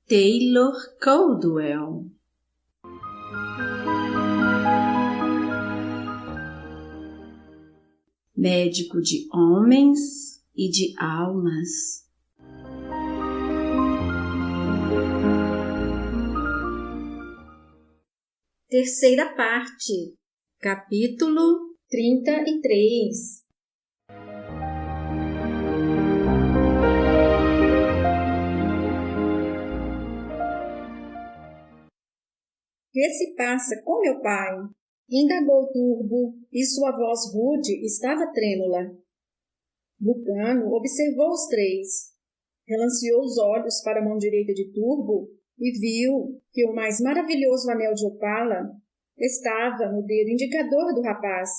Taylor Caldwell. Médico de homens e de almas. Terceira parte, capítulo 33. Que se passa com meu pai? Indagou Turbo, e sua voz rude estava trêmula. Lucano observou os três. Relanceou os olhos para a mão direita de Turbo e viu que o mais maravilhoso anel de opala estava no dedo indicador do rapaz.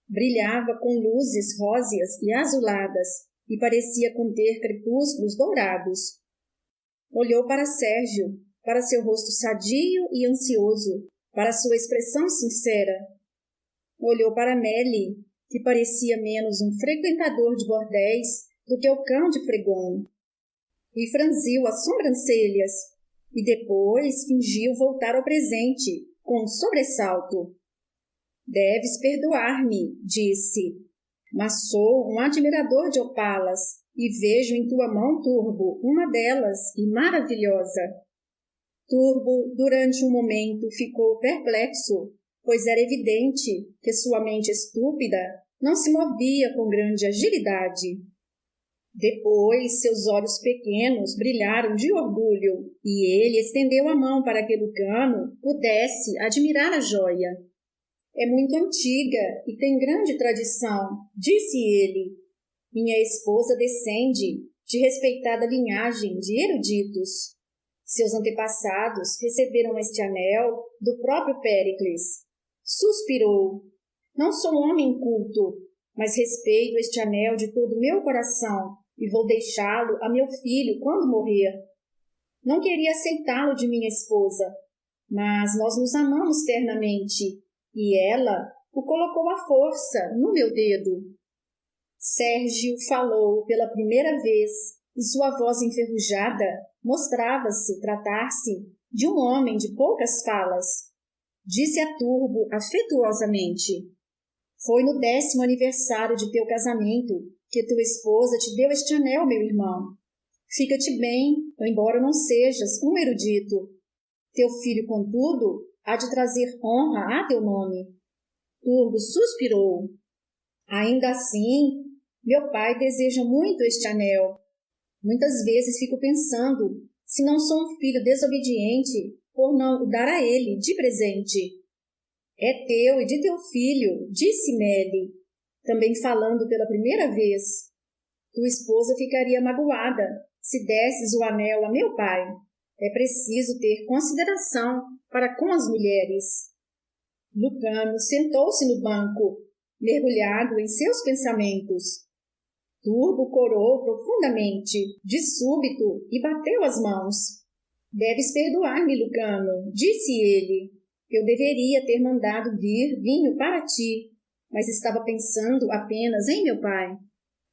Brilhava com luzes róseas e azuladas e parecia conter crepúsculos dourados. Olhou para Sérgio, para seu rosto sadio e ansioso, para sua expressão sincera. Olhou para Nelly, que parecia menos um frequentador de bordéis do que o cão de Fregon, e franziu as sobrancelhas, e depois fingiu voltar ao presente, com um sobressalto. Deves perdoar-me, disse, mas sou um admirador de opalas, e vejo em tua mão, Turbo, uma delas, e maravilhosa. Turbo, durante um momento, ficou perplexo, pois era evidente que sua mente estúpida não se movia com grande agilidade. Depois, seus olhos pequenos brilharam de orgulho, e ele estendeu a mão para que Lucano pudesse admirar a joia. É muito antiga e tem grande tradição, disse ele. Minha esposa descende de respeitada linhagem de eruditos. Seus antepassados receberam este anel do próprio Péricles. Suspirou. Não sou homem culto, mas respeito este anel de todo o meu coração e vou deixá-lo a meu filho quando morrer. Não queria aceitá-lo de minha esposa, mas nós nos amamos ternamente e ela o colocou à força no meu dedo. Sérgio falou pela primeira vez e sua voz enferrujada mostrava-se tratar-se de um homem de poucas falas. Disse a Turbo afetuosamente: foi no 10º aniversário de teu casamento que tua esposa te deu este anel, meu irmão. Fica-te bem, embora não sejas um erudito. Teu filho, contudo, há de trazer honra a teu nome. Turbo suspirou. Ainda assim, meu pai deseja muito este anel. Muitas vezes fico pensando se não sou um filho desobediente por não o dar a ele de presente. É teu e de teu filho, disse Nelly, também falando pela primeira vez. Tua esposa ficaria magoada se desses o anel a meu pai. É preciso ter consideração para com as mulheres. Lucano sentou-se no banco, mergulhado em seus pensamentos. Turbo corou profundamente, de súbito, e bateu as mãos. Deves perdoar-me, Lucano, disse ele. Eu deveria ter mandado vir vinho para ti, mas estava pensando apenas em meu pai.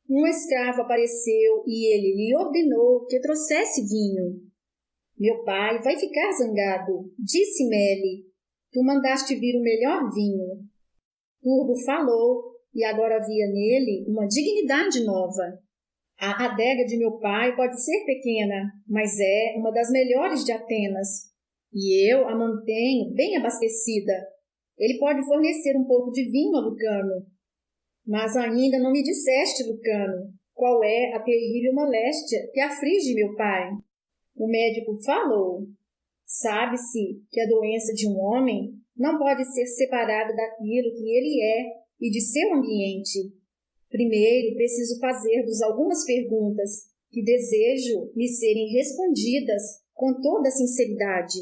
Um escravo apareceu e ele lhe ordenou que trouxesse vinho. Meu pai vai ficar zangado, disse Nelly. Tu mandaste vir o melhor vinho. Turbo falou, e agora havia nele uma dignidade nova. A adega de meu pai pode ser pequena, mas é uma das melhores de Atenas, e eu a mantenho bem abastecida. Ele pode fornecer um pouco de vinho a Lucano. Mas ainda não me disseste, Lucano, qual é a terrível moléstia que aflige meu pai. O médico falou. Sabe-se que a doença de um homem não pode ser separada daquilo que ele é e de seu ambiente. Primeiro, preciso fazer-vos algumas perguntas que desejo lhe serem respondidas com toda a sinceridade.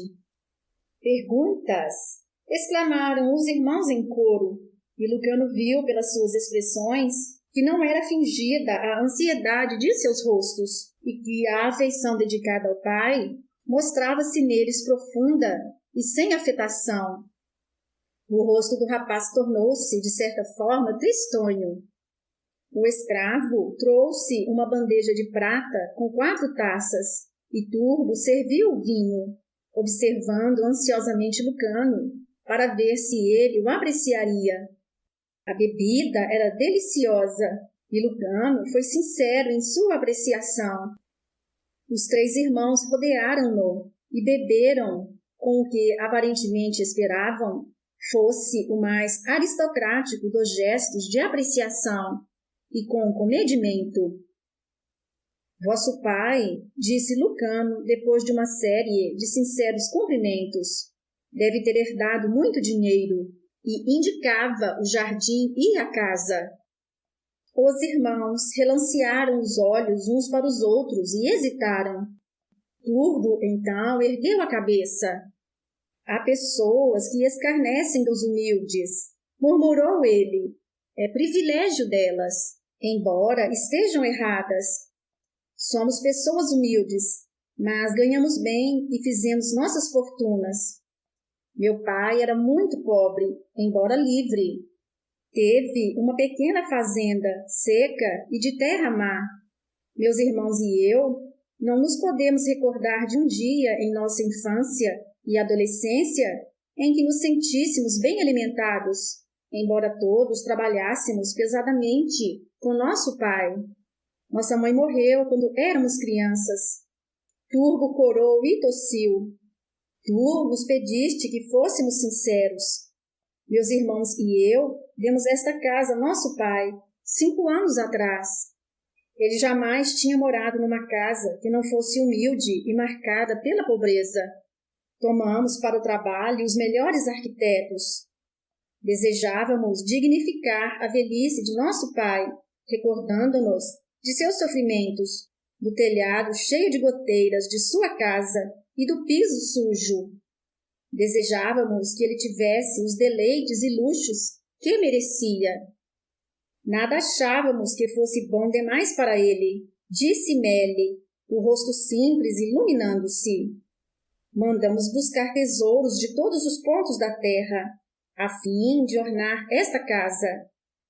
Perguntas! Exclamaram os irmãos em coro, e Lucano viu pelas suas expressões que não era fingida a ansiedade de seus rostos e que a afeição dedicada ao pai mostrava-se neles profunda e sem afetação. O rosto do rapaz tornou-se, de certa forma, tristonho. O escravo trouxe uma bandeja de prata com 4 taças e Turbo serviu o vinho, observando ansiosamente Lucano para ver se ele o apreciaria. A bebida era deliciosa e Lucano foi sincero em sua apreciação. Os 3 irmãos rodearam-no e beberam com o que aparentemente esperavam fosse o mais aristocrático dos gestos de apreciação e com comedimento. Vosso pai, disse Lucano depois de uma série de sinceros cumprimentos, deve ter herdado muito dinheiro, e indicava o jardim e a casa. Os irmãos relancearam os olhos uns para os outros e hesitaram. Turbo, então, ergueu a cabeça. Há pessoas que escarnecem dos humildes, murmurou ele. É privilégio delas, embora estejam erradas. Somos pessoas humildes, mas ganhamos bem e fizemos nossas fortunas. Meu pai era muito pobre, embora livre. Teve uma pequena fazenda, seca e de terra-mar. Meus irmãos e eu não nos podemos recordar de um dia em nossa infância e adolescência em que nos sentíssemos bem alimentados, embora todos trabalhássemos pesadamente com nosso pai. Nossa mãe morreu quando éramos crianças. Turbo corou e tossiu. Tu nos pediste que fôssemos sinceros. Meus irmãos e eu demos esta casa a nosso pai 5 anos atrás. Ele jamais tinha morado numa casa que não fosse humilde e marcada pela pobreza. Tomamos para o trabalho os melhores arquitetos. Desejávamos dignificar a velhice de nosso pai, recordando-nos de seus sofrimentos, do telhado cheio de goteiras de sua casa e do piso sujo. Desejávamos que ele tivesse os deleites e luxos que merecia. Nada achávamos que fosse bom demais para ele, disse Melle, o rosto simples iluminando-se. Mandamos buscar tesouros de todos os pontos da terra, a fim de ornar esta casa.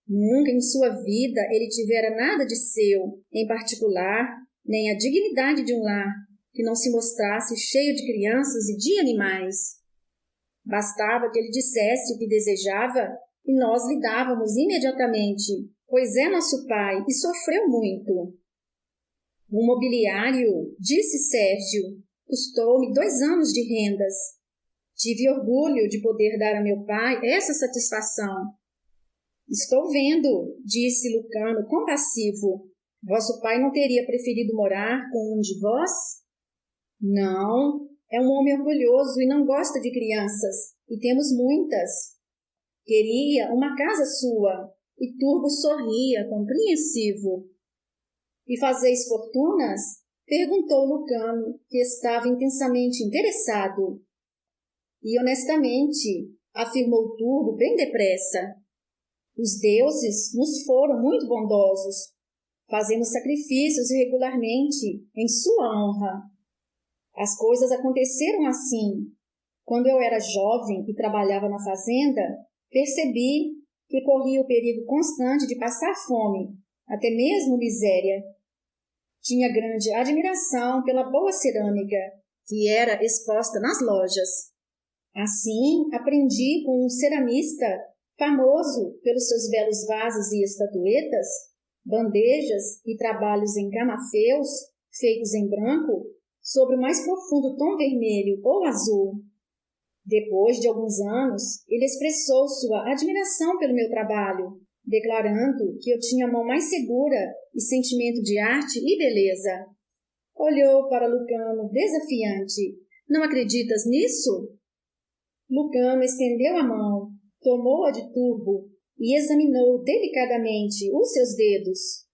Nunca em sua vida ele tivera nada de seu, em particular, nem a dignidade de um lar, que não se mostrasse cheio de crianças e de animais. Bastava que ele dissesse o que desejava e nós lhe dávamos imediatamente, pois é nosso pai e sofreu muito. O mobiliário, disse Sérgio, custou-me 2 anos de rendas. Tive orgulho de poder dar a meu pai essa satisfação. Estou vendo, disse Lucano compassivo. Vosso pai não teria preferido morar com um de vós? Não, é um homem orgulhoso e não gosta de crianças, e temos muitas. Queria uma casa sua, e Turbo sorria, compreensivo. E fazeis fortunas? Perguntou Lucano, que estava intensamente interessado. E honestamente, afirmou Turbo bem depressa. Os deuses nos foram muito bondosos. Fazemos sacrifícios regularmente em sua honra. As coisas aconteceram assim. Quando eu era jovem e trabalhava na fazenda, percebi que corria o perigo constante de passar fome, até mesmo miséria. Tinha grande admiração pela boa cerâmica, que era exposta nas lojas. Assim, aprendi com um ceramista famoso pelos seus belos vasos e estatuetas, bandejas e trabalhos em camafeus feitos em branco, sobre o mais profundo tom vermelho ou azul. Depois de alguns anos, ele expressou sua admiração pelo meu trabalho, declarando que eu tinha a mão mais segura e sentimento de arte e beleza. Olhou para Lucano desafiante. Não acreditas nisso? Lucano estendeu a mão, tomou-a de Turbo e examinou delicadamente os seus dedos.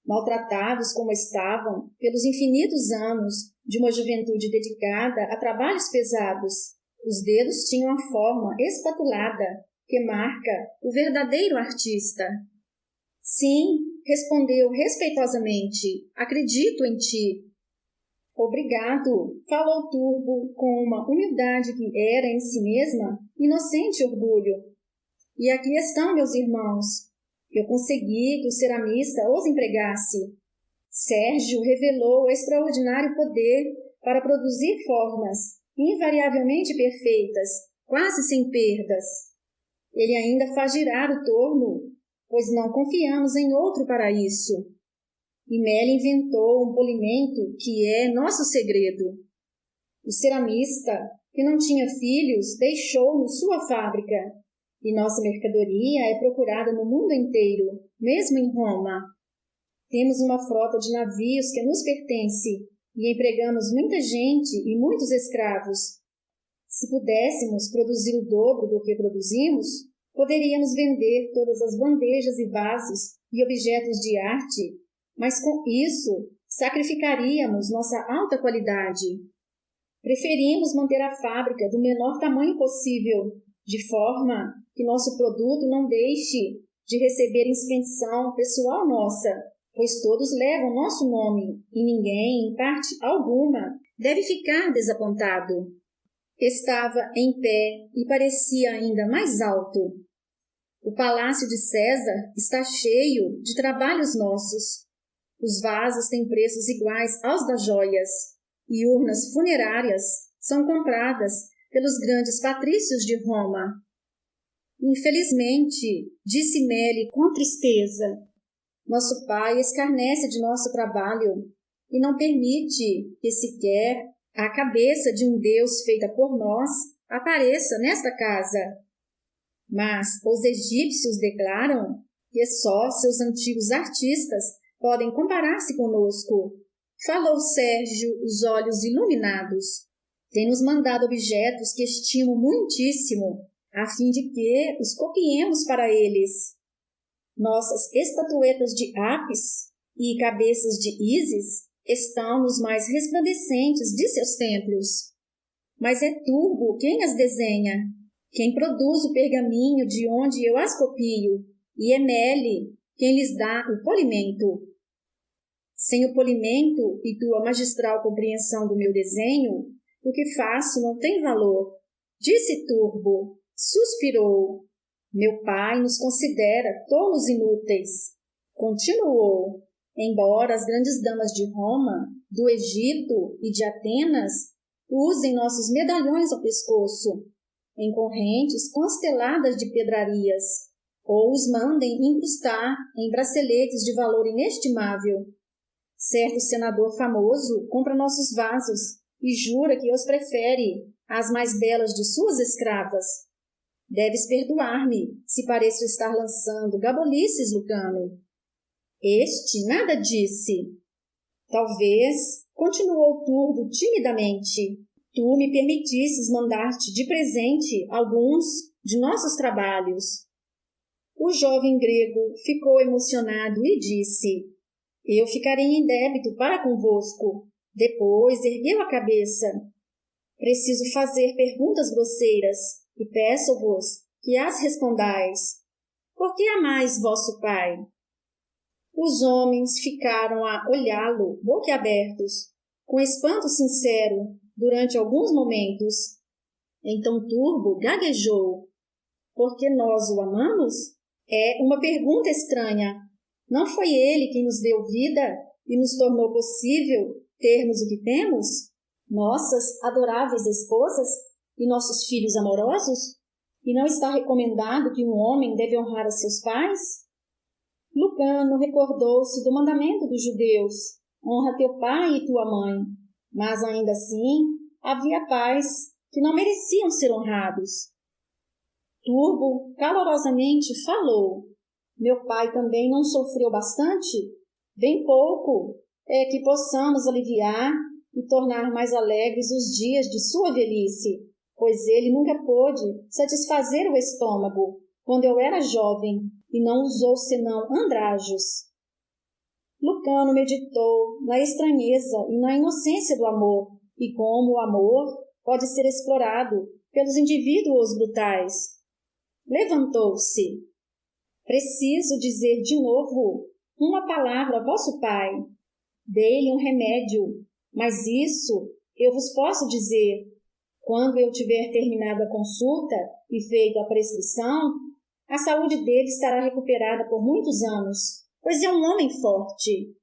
Maltratados como estavam pelos infinitos anos de uma juventude dedicada a trabalhos pesados, os dedos tinham a forma espatulada que marca o verdadeiro artista. Sim, respondeu respeitosamente, acredito em ti. Obrigado, falou Turbo com uma humildade que era em si mesma inocente orgulho. E aqui estão meus irmãos. Eu consegui que o ceramista os empregasse. Sérgio revelou o extraordinário poder para produzir formas invariavelmente perfeitas, quase sem perdas. Ele ainda faz girar o torno, pois não confiamos em outro para isso. E Meli inventou um polimento que é nosso segredo. O ceramista, que não tinha filhos, deixou-nos sua fábrica, e nossa mercadoria é procurada no mundo inteiro, mesmo em Roma. Temos uma frota de navios que nos pertence e empregamos muita gente e muitos escravos. Se pudéssemos produzir o dobro do que produzimos, poderíamos vender todas as bandejas e vasos e objetos de arte, mas com isso sacrificaríamos nossa alta qualidade. Preferimos manter a fábrica do menor tamanho possível, de forma que nosso produto não deixe de receber inscrição pessoal nossa, pois todos levam nosso nome e ninguém, em parte alguma, deve ficar desapontado. Estava em pé e parecia ainda mais alto. O palácio de César está cheio de trabalhos nossos. Os vasos têm preços iguais aos das joias, e urnas funerárias são compradas pelos grandes patrícios de Roma. Infelizmente, disse Meli com tristeza, nosso pai escarnece de nosso trabalho e não permite que sequer a cabeça de um Deus feita por nós apareça nesta casa. Mas os egípcios declaram que só seus antigos artistas podem comparar-se conosco. Falou Sérgio, os olhos iluminados. Tem nos mandado objetos que estimo muitíssimo, a fim de que os copiemos para eles. Nossas estatuetas de Apis e cabeças de Ísis estão nos mais resplandecentes de seus templos. Mas é Turbo quem as desenha, quem produz o pergaminho de onde eu as copio, e é Meli quem lhes dá o polimento. Sem o polimento e tua magistral compreensão do meu desenho, o que faço não tem valor. Disse Turbo, suspirou. Meu pai nos considera tolos inúteis. Continuou. Embora as grandes damas de Roma, do Egito e de Atenas usem nossos medalhões ao pescoço, em correntes consteladas de pedrarias, ou os mandem incrustar em braceletes de valor inestimável. Certo senador famoso compra nossos vasos e jura que os prefere às mais belas de suas escravas. Deves perdoar-me se pareço estar lançando gabolices, Lucano. Este nada disse. Talvez, continuou Turbo timidamente, tu me permitisses mandar-te de presente alguns de nossos trabalhos. O jovem grego ficou emocionado e disse, eu ficarei em débito para convosco. Depois ergueu a cabeça. Preciso fazer perguntas grosseiras e peço-vos que as respondais. Por que amais vosso pai? Os homens ficaram a olhá-lo, boquiabertos, com espanto sincero, durante alguns momentos. Então Turbo gaguejou. Porque nós o amamos? É uma pergunta estranha. Não foi ele quem nos deu vida e nos tornou possível termos o que temos? Nossas adoráveis esposas e nossos filhos amorosos? E não está recomendado que um homem deve honrar a seus pais? Lucano recordou-se do mandamento dos judeus, honra teu pai e tua mãe, mas ainda assim havia pais que não mereciam ser honrados. Turbo calorosamente falou, meu pai também não sofreu bastante? Bem pouco é que possamos aliviar e tornar mais alegres os dias de sua velhice, pois ele nunca pôde satisfazer o estômago quando eu era jovem e não usou senão andrajos. Lucano meditou na estranheza e na inocência do amor e como o amor pode ser explorado pelos indivíduos brutais. Levantou-se. Preciso dizer de novo uma palavra a vosso pai. Dei-lhe um remédio, mas isso eu vos posso dizer. Quando eu tiver terminado a consulta e feito a prescrição, a saúde dele estará recuperada por muitos anos, pois é um homem forte.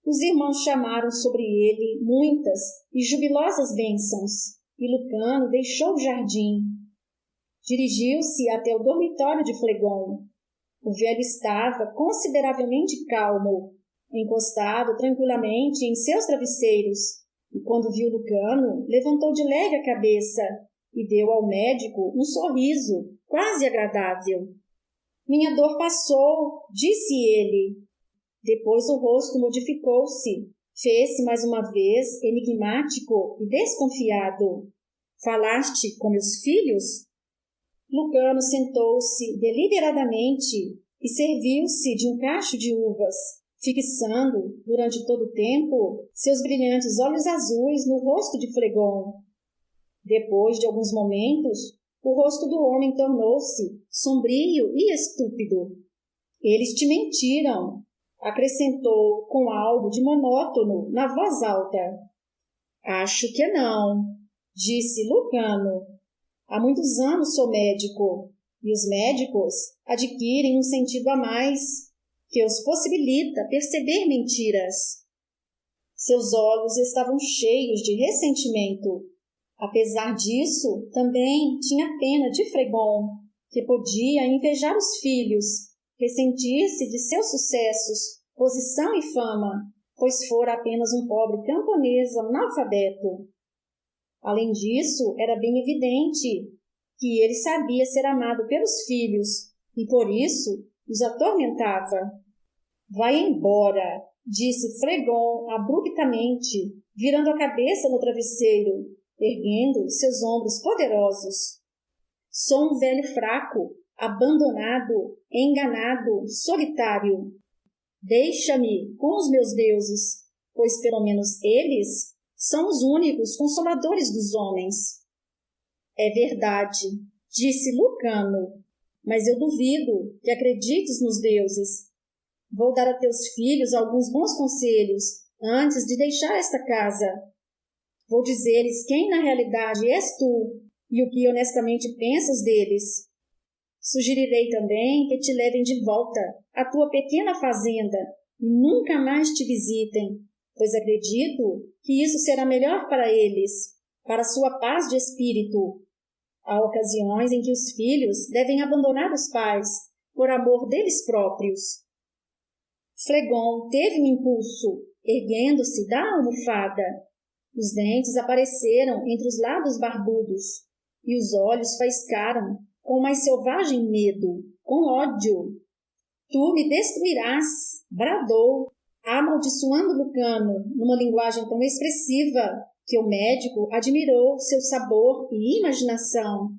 Os irmãos chamaram sobre ele muitas e jubilosas bênçãos, e Lucano deixou o jardim. Dirigiu-se até o dormitório de Flegon. O velho estava consideravelmente calmo, encostado tranquilamente em seus travesseiros, e quando viu Lucano, levantou de leve a cabeça e deu ao médico um sorriso quase agradável. Minha dor passou, disse ele. Depois o rosto modificou-se, fez-se mais uma vez enigmático e desconfiado. Falaste com meus filhos? Lucano sentou-se deliberadamente e serviu-se de um cacho de uvas, fixando, durante todo o tempo, seus brilhantes olhos azuis no rosto de Flegon. Depois de alguns momentos, o rosto do homem tornou-se sombrio e estúpido. Eles te mentiram, acrescentou com algo de monótono na voz alta. Acho que não, disse Lucano. Há muitos anos sou médico, e os médicos adquirem um sentido a mais que os possibilita perceber mentiras. Seus olhos estavam cheios de ressentimento. Apesar disso, também tinha pena de Flegon, que podia invejar os filhos, ressentir-se de seus sucessos, posição e fama, pois fora apenas um pobre camponês analfabeto. Além disso, era bem evidente que ele sabia ser amado pelos filhos e, por isso, os atormentava. Vai embora, disse Flegon abruptamente, virando a cabeça no travesseiro, erguendo seus ombros poderosos. Sou um velho fraco, abandonado, enganado, solitário. Deixa-me com os meus deuses, pois pelo menos eles são os únicos consoladores dos homens. É verdade, disse Lucano, mas eu duvido que acredites nos deuses. Vou dar a teus filhos alguns bons conselhos antes de deixar esta casa. Vou dizer-lhes quem na realidade és tu e o que honestamente pensas deles. Sugerirei também que te levem de volta à tua pequena fazenda e nunca mais te visitem, pois acredito que isso será melhor para eles, para sua paz de espírito. Há ocasiões em que os filhos devem abandonar os pais por amor deles próprios. Flegon teve um impulso, erguendo-se da almofada. Os dentes apareceram entre os lábios barbudos e os olhos faiscaram com mais selvagem medo, com ódio. Tu me destruirás, bradou, amaldiçoando Lucano numa linguagem tão expressiva que o médico admirou seu sabor e imaginação.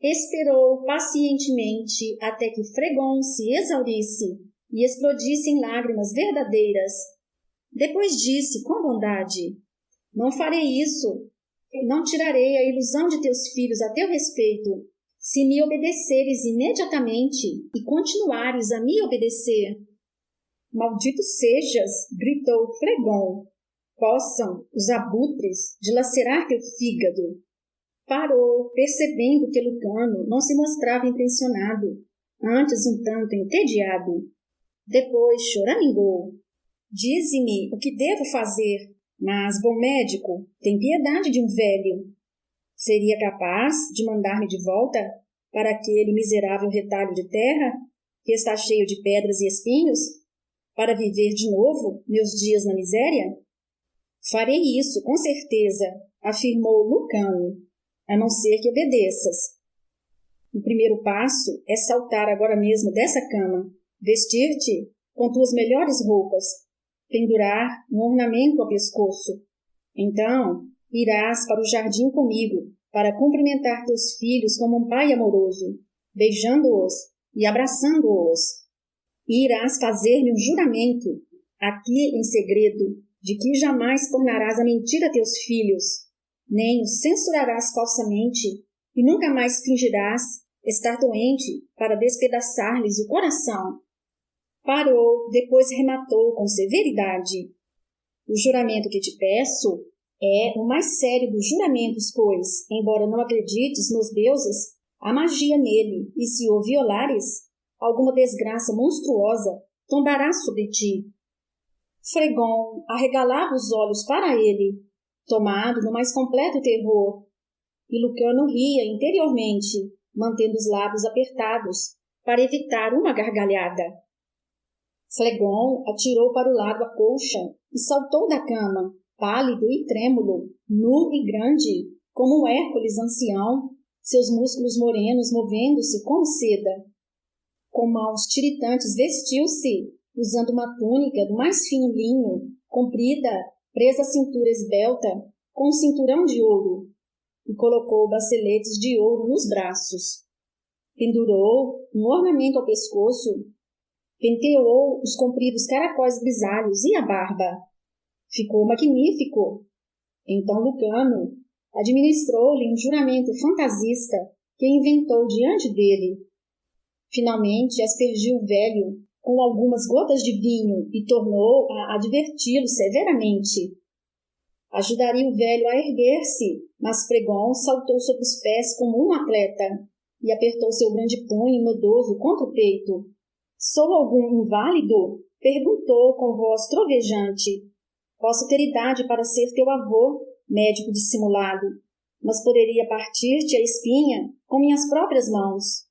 Esperou pacientemente até que Flegon se exaurisse e explodisse em lágrimas verdadeiras. Depois disse com bondade: não farei isso. Não tirarei a ilusão de teus filhos a teu respeito, se me obedeceres imediatamente e continuares a me obedecer. Maldito sejas, gritou Flegon. Possam os abutres dilacerar teu fígado. Parou, percebendo que Lucano não se mostrava impressionado, antes um tanto entediado. Depois choramingou. Dize-me o que devo fazer, mas, bom médico, tem piedade de um velho. Seria capaz de mandar-me de volta para aquele miserável retalho de terra que está cheio de pedras e espinhos, para viver de novo meus dias na miséria? Farei isso, com certeza, afirmou Lucano, a não ser que obedeças. O primeiro passo é saltar agora mesmo dessa cama, vestir-te com tuas melhores roupas, pendurar um ornamento ao pescoço. Então, irás para o jardim comigo, para cumprimentar teus filhos como um pai amoroso, beijando-os e abraçando-os. E irás fazer-me um juramento, aqui em segredo, de que jamais tornarás a mentir a teus filhos, nem os censurarás falsamente, e nunca mais fingirás estar doente para despedaçar-lhes o coração. Parou, depois rematou com severidade. O juramento que te peço é o mais sério dos juramentos, pois, embora não acredites nos deuses, há magia nele, e se o violares, alguma desgraça monstruosa tombará sobre ti. Fregon arregalava os olhos para ele, tomado no mais completo terror, e Lucano ria interiormente, mantendo os lábios apertados para evitar uma gargalhada. Flegon atirou para o lado a colcha e saltou da cama, pálido e trêmulo, nu e grande, como um Hércules ancião, seus músculos morenos movendo-se como seda. Com mãos tiritantes vestiu-se, usando uma túnica do mais fino linho, comprida, presa à cintura esbelta, com um cinturão de ouro, e colocou braceletes de ouro nos braços. Pendurou um ornamento ao pescoço, penteou os compridos caracóis grisalhos e a barba. Ficou magnífico. Então Lucano administrou-lhe um juramento fantasista que inventou diante dele. Finalmente aspergiu o velho com algumas gotas de vinho e tornou a adverti-lo severamente. Ajudaria o velho a erguer-se, mas Fregon saltou sobre os pés como um atleta e apertou seu grande punho nodoso contra o peito. Sou algum inválido? Perguntou com voz trovejante. Posso ter idade para ser teu avô, médico dissimulado, mas poderia partir-te a espinha com minhas próprias mãos.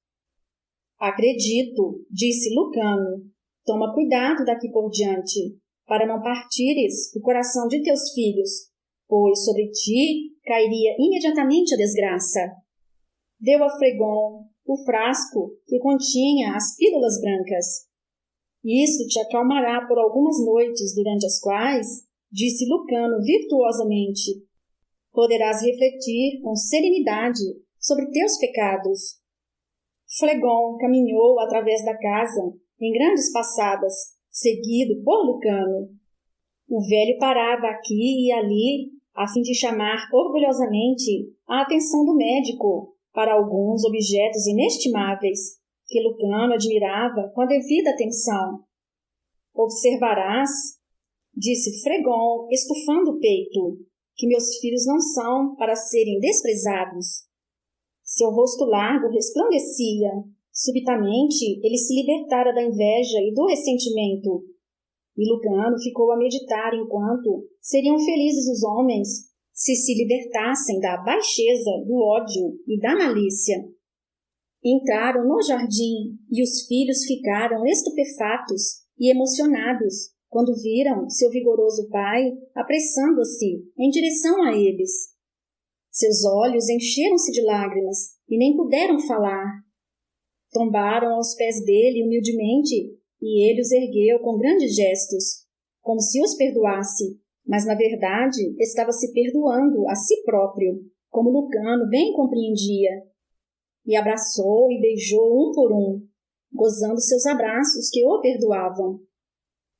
Acredito, disse Lucano. Toma cuidado daqui por diante, para não partires o coração de teus filhos, pois sobre ti cairia imediatamente a desgraça. Deu a Fregon o frasco que continha as pílulas brancas. Isso te acalmará por algumas noites, durante as quais, disse Lucano virtuosamente, poderás refletir com serenidade sobre teus pecados. Flegon caminhou através da casa, em grandes passadas, seguido por Lucano. O velho parava aqui e ali, a fim de chamar orgulhosamente a atenção do médico para alguns objetos inestimáveis, que Lucano admirava com a devida atenção. Observarás, disse Fregon, estufando o peito, que meus filhos não são para serem desprezados. Seu rosto largo resplandecia. Subitamente, ele se libertara da inveja e do ressentimento. E Lucano ficou a meditar enquanto seriam felizes os homens se libertassem da baixeza, do ódio e da malícia. Entraram no jardim e os filhos ficaram estupefatos e emocionados quando viram seu vigoroso pai apressando-se em direção a eles. Seus olhos encheram-se de lágrimas e nem puderam falar. Tombaram aos pés dele humildemente e ele os ergueu com grandes gestos, como se os perdoasse, mas na verdade estava se perdoando a si próprio, como Lucano bem compreendia. E abraçou e beijou um por um, gozando seus abraços que o perdoavam.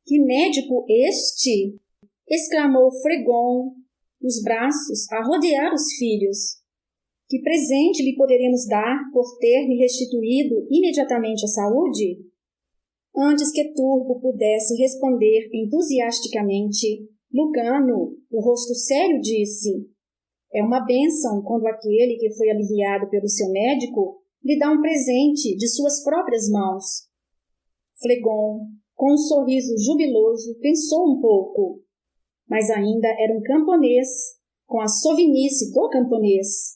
Que médico este! Exclamou Fregon, os braços a rodear os filhos. Que presente lhe poderemos dar por ter me restituído imediatamente a saúde? Antes que Turbo pudesse responder entusiasticamente, Lucano, o rosto sério, disse: é uma bênção quando aquele que foi aliviado pelo seu médico lhe dá um presente de suas próprias mãos. Flegon, com um sorriso jubiloso, pensou um pouco, mas ainda era um camponês, com a sovinice do camponês.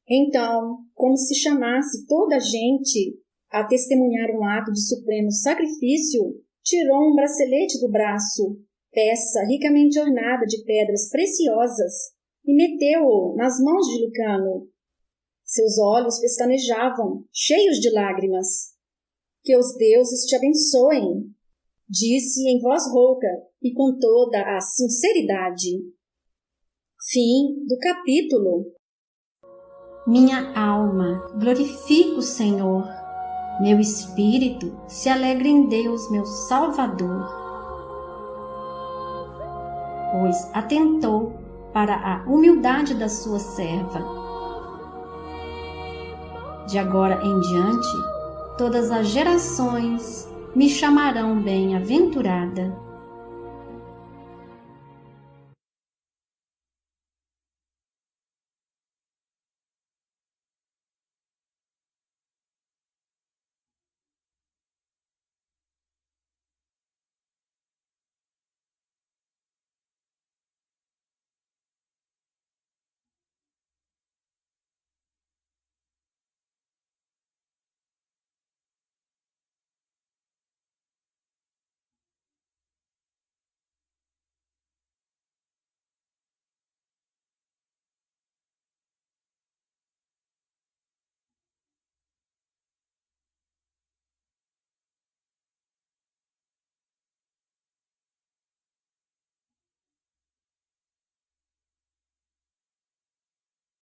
Então, como se chamasse toda a gente a testemunhar um ato de supremo sacrifício, tirou um bracelete do braço, peça ricamente ornada de pedras preciosas, e meteu-o nas mãos de Lucano. Seus olhos pestanejavam, cheios de lágrimas. Que os deuses te abençoem, disse em voz rouca e com toda a sinceridade. Fim do capítulo. Minha alma glorifica o Senhor, meu espírito se alegra em Deus, meu Salvador, pois atentou para a humildade da sua serva. De agora em diante, todas as gerações me chamarão bem-aventurada.